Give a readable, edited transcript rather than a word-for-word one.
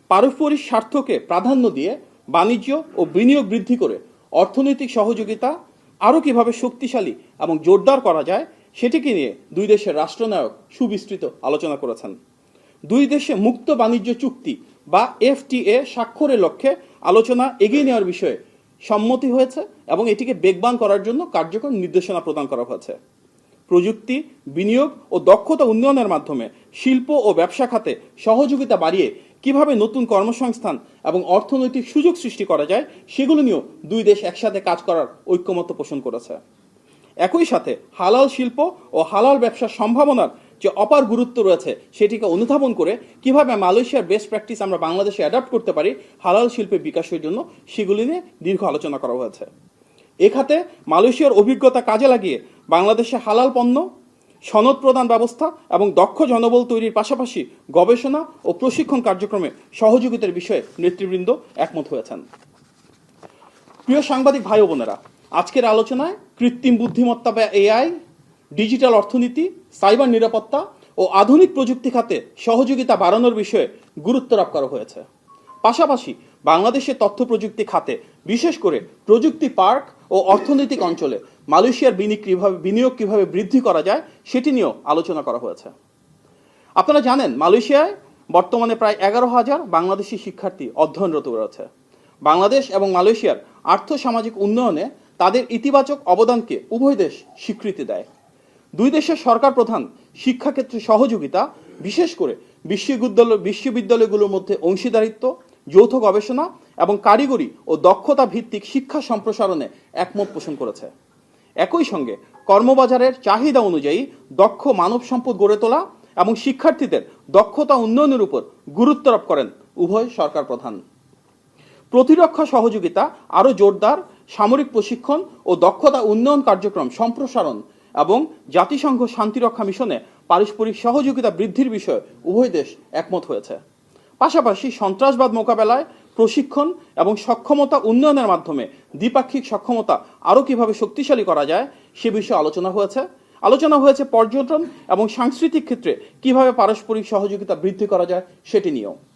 পারস্পরিক স্বার্থকে প্রাধান্য দিয়ে বাণিজ্য ও বিনিয়োগ বৃদ্ধি করে অর্থনৈতিক সহযোগিতা আরও কিভাবে শক্তিশালী এবং জোরদার করা যায় সেটিকে নিয়ে দুই দেশের রাষ্ট্রনায়ক সুবিস্তৃত আলোচনা করেছেন। দুই দেশে মুক্ত বাণিজ্য চুক্তি বা এফটিএ স্বাক্ষরের লক্ষ্যে আলোচনা এগিয়ে নেওয়ার বিষয়ে সম্মতি হয়েছে এবং এটিকে বেগবান করার জন্য কার্যকর নির্দেশনা প্রদান করা হয়েছে। প্রযুক্তি, বিনিয়োগ ও দক্ষতা উন্নয়নের মাধ্যমে শিল্প ও ব্যবসা খাতে সহযোগিতা বাড়িয়ে কিভাবে নতুন কর্মসংস্থান এবং অর্থনৈতিক সুযোগ সৃষ্টি করা যায় সেগুলো নিয়েও দুই দেশ একসাথে কাজ করার ঐক্যমত্য পোষণ করেছে। একই সাথে হালাল শিল্প ও হালাল ব্যবসার সম্ভাবনার যে অপার গুরুত্ব রয়েছে সেটিকে অনুধাবন করে কিভাবে মালয়েশিয়ার বেস্ট প্র্যাকটিস আমরা বাংলাদেশে অ্যাডাপ্ট করতে পারি হালাল শিল্পের বিকাশের জন্য সেগুলি নিয়ে দীর্ঘ আলোচনা করা হয়েছে। এ খাতে মালয়েশিয়ার অভিজ্ঞতা কাজে লাগিয়ে বাংলাদেশে হালাল পণ্য, সনদ প্রদান ব্যবস্থা এবং দক্ষ জনবল তৈরির পাশাপাশি গবেষণা ও প্রশিক্ষণ কার্যক্রমে সহযোগিতার বিষয়ে নেতৃবৃন্দ একমত হয়েছেন। প্রিয় সাংবাদিক ভাই ও বোনেরা, আজকের আলোচনায় কৃত্রিম বুদ্ধিমত্তা বা এআই, ডিজিটাল অর্থনীতি, সাইবার নিরাপত্তা ও আধুনিক প্রযুক্তি খাতে সহযোগিতা বাড়ানোর বিষয়ে গুরুত্ব আরোপ করা হয়েছে। পাশাপাশি বাংলাদেশের তথ্য প্রযুক্তি খাতে বিশেষ করে প্রযুক্তি পার্ক ও অর্থনৈতিক অঞ্চলে মালয়েশিয়ার বিনিয়োগ কিভাবে বৃদ্ধি করা যায় সেটি নিয়েও আলোচনা করা হয়েছে। আপনারা জানেন মালয়েশিয়ায় বর্তমানে প্রায় 11,000 বাংলাদেশি শিক্ষার্থী অধ্যয়নরত রয়েছে। বাংলাদেশ এবং মালয়েশিয়ার আর্থসামাজিক উন্নয়নে তাদের ইতিবাচক অবদানকে উভয় দেশ স্বীকৃতি দেয়। দুই দেশের সরকার প্রধান শিক্ষাক্ষেত্রে সহযোগিতা, বিশেষ করে বিশ্ববিদ্যালয়গুলোর মধ্যে অংশীদারিত্ব, যৌথ গবেষণা এবং কারিগরি ও দক্ষতা ভিত্তিক শিক্ষা সম্প্রসারণে একমত পোষণ করেছে। একই সঙ্গে কর্মবাজারের চাহিদা অনুযায়ী দক্ষ মানব সম্পদ গড়ে তোলা এবং শিক্ষার্থীদের দক্ষতা উন্নয়নের উপর গুরুত্ব আরোপ করেন উভয় সরকার প্রধান। প্রতিরক্ষা সহযোগিতা আরও জোরদার, সামরিক প্রশিক্ষণ ও দক্ষতা উন্নয়ন কার্যক্রম সম্প্রসারণ এবং জাতিসংঘ শান্তিরক্ষা মিশনে পারস্পরিক সহযোগিতা বৃদ্ধির বিষয়ে উভয় দেশ একমত হয়েছে। পাশাপাশি সন্ত্রাসবাদ মোকাবেলায় প্রশিক্ষণ এবং সক্ষমতা উন্নয়নের মাধ্যমে দ্বিপাক্ষিক সক্ষমতা আরও কিভাবে শক্তিশালী করা যায় সে বিষয়ে আলোচনা হয়েছে পর্যটন এবং সাংস্কৃতিক ক্ষেত্রে কিভাবে পারস্পরিক সহযোগিতা বৃদ্ধি করা যায় সেটি নিয়েও।